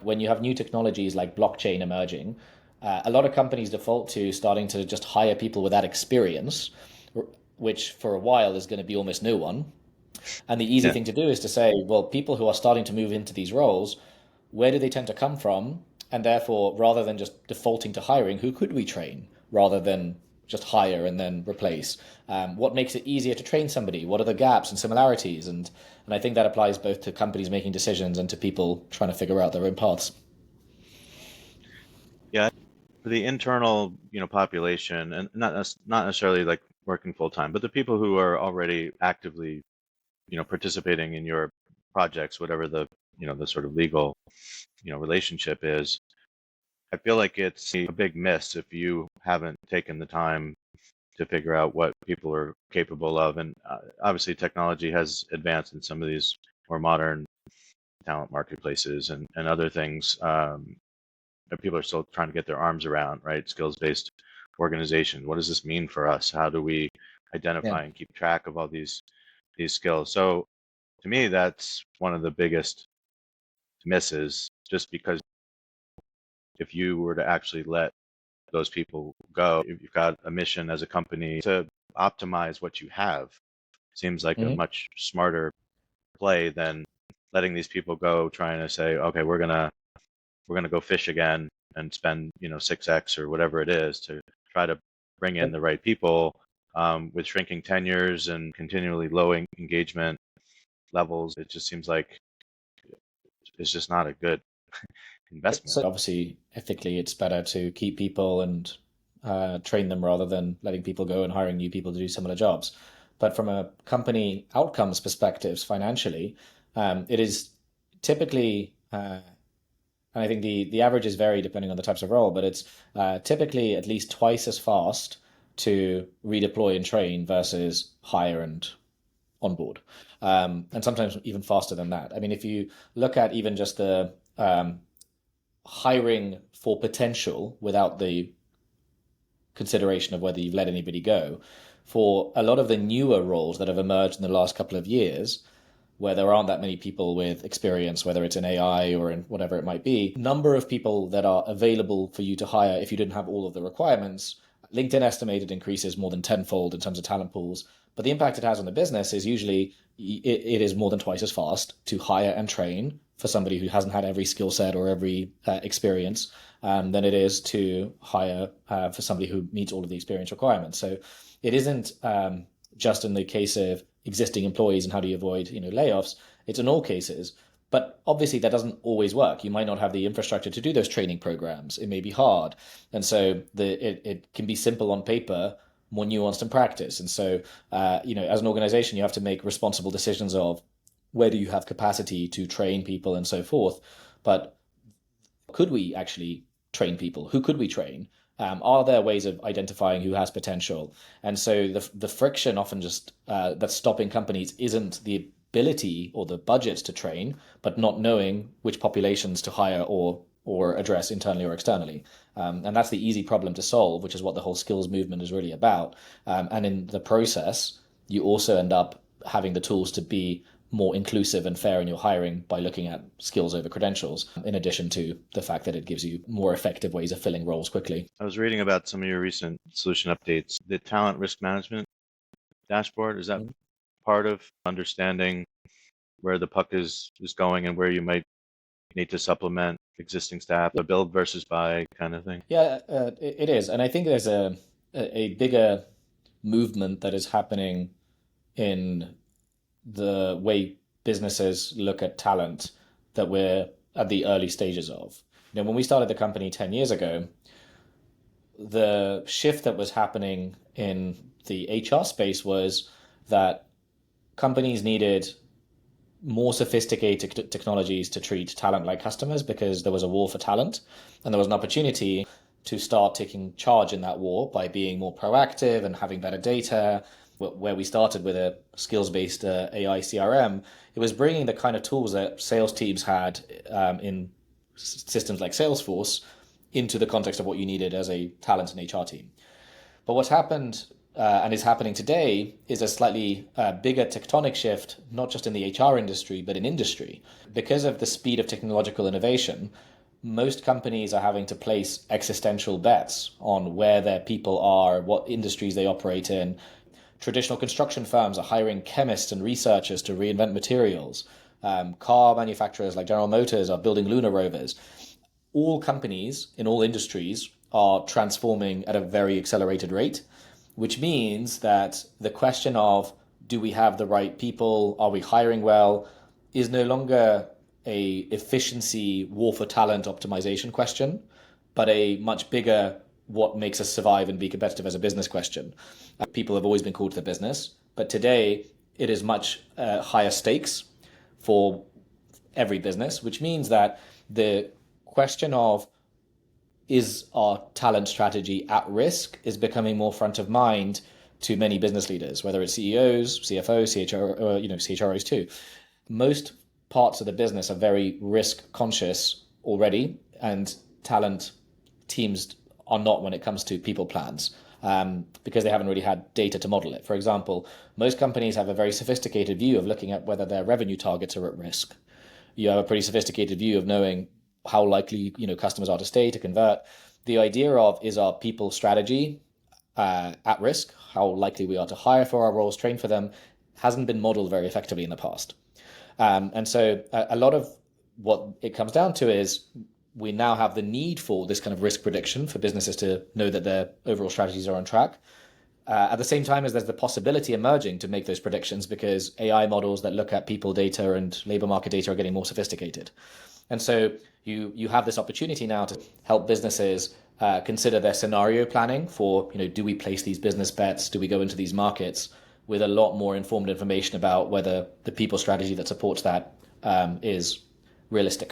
When you have new technologies like blockchain emerging, a lot of companies default to starting to just hire people with that experience, which for a while is going to be almost no one. And the easy Yeah. thing to do is to say, well, people who are starting to move into these roles, where do they tend to come from? And therefore, rather than just defaulting to hiring, who could we train rather than just hire and then replace? What makes it easier to train somebody? What are the gaps and similarities? And I think that applies both to companies making decisions and to people trying to figure out their own paths. Yeah. For the internal, population, and not necessarily like working full time, but the people who are already actively, participating in your projects, whatever the sort of legal, relationship is, I feel like it's a big miss if you haven't taken the time to figure out what people are capable of. And obviously, technology has advanced in some of these more modern talent marketplaces and other things that people are still trying to get their arms around, right? Skills-based organization. What does this mean for us? How do we Yeah. identify and keep track of all these skills? So to me, that's one of the biggest misses, just because if you were to actually let those people go, if you've got a mission as a company to optimize what you have, seems like a Hmm. much smarter play than letting these people go, trying to say, okay, we're gonna go fish again and spend 6x or whatever it is to try to bring in Yep. the right people, with shrinking tenures and continually low engagement levels. It just seems like it's just not a good investment. So obviously, ethically, it's better to keep people and train them rather than letting people go and hiring new people to do similar jobs. But from a company outcomes perspectives, financially, it is typically, and I think the averages vary depending on the types of role, but it's typically at least twice as fast to redeploy and train versus hire and onboard, and sometimes even faster than that. I mean, if you look at even just the hiring for potential without the consideration of whether you've let anybody go, for a lot of the newer roles that have emerged in the last couple of years, where there aren't that many people with experience, whether it's in AI or in whatever it might be, number of people that are available for you to hire if you didn't have all of the requirements, LinkedIn estimated increases more than tenfold in terms of talent pools. But the impact it has on the business is usually it is more than twice as fast to hire and train for somebody who hasn't had every skill set or every experience, than it is to hire for somebody who meets all of the experience requirements. So it isn't just in the case of existing employees and how do you avoid layoffs. It's in all cases. But obviously, that doesn't always work. You might not have the infrastructure to do those training programs. It may be hard. And so it can be simple on paper, more nuanced in practice. And so, as an organization, you have to make responsible decisions of where do you have capacity to train people and so forth. But could we actually train people? Who could we train? Are there ways of identifying who has potential? And so the friction often just that's stopping companies isn't the ability or the budget to train, but not knowing which populations to hire or address internally or externally. And that's the easy problem to solve, which is what the whole skills movement is really about. And in the process, you also end up having the tools to be more inclusive and fair in your hiring by looking at skills over credentials, in addition to the fact that it gives you more effective ways of filling roles quickly. I was reading about some of your recent solution updates. The talent risk management dashboard, is that part of understanding where the puck is going and where you might need to supplement existing staff, a build versus buy kind of thing? Yeah, it is. And I think there's a bigger movement that is happening in the way businesses look at talent that we're at the early stages of. When we started the company 10 years ago, the shift that was happening in the HR space was that companies needed more sophisticated technologies to treat talent like customers because there was a war for talent, and there was an opportunity to start taking charge in that war by being more proactive and having better data. Where we started with a skills-based AI CRM, it was bringing the kind of tools that sales teams had in systems like Salesforce into the context of what you needed as a talent and HR team. But what's happened and is happening today is a slightly bigger tectonic shift, not just in the HR industry, but in industry. Because of the speed of technological innovation, most companies are having to place existential bets on where their people are, what industries they operate in. Traditional construction firms are hiring chemists and researchers to reinvent materials. Car manufacturers like General Motors are building lunar rovers. All companies in all industries are transforming at a very accelerated rate, which means that the question of do we have the right people, are we hiring well, is no longer a efficiency war for talent optimization question, but a much bigger what makes us survive and be competitive as a business question. People have always been called to the business, but today it is much higher stakes for every business, which means that the question of is our talent strategy at risk is becoming more front of mind to many business leaders, whether it's CEOs, CFOs, CHRO, CHROs too. Most parts of the business are very risk conscious already, and talent teams are not when it comes to people plans. Because they haven't really had data to model it. For example, most companies have a very sophisticated view of looking at whether their revenue targets are at risk. You have a pretty sophisticated view of knowing how likely customers are to stay, to convert. The idea of is our people strategy at risk, how likely we are to hire for our roles, train for them, hasn't been modeled very effectively in the past. And so a lot of what it comes down to is we now have the need for this kind of risk prediction for businesses to know that their overall strategies are on track. At the same time as there's the possibility emerging to make those predictions because AI models that look at people data and labor market data are getting more sophisticated. And so you have this opportunity now to help businesses consider their scenario planning for, do we place these business bets? Do we go into these markets with a lot more informed information about whether the people strategy that supports that is realistic?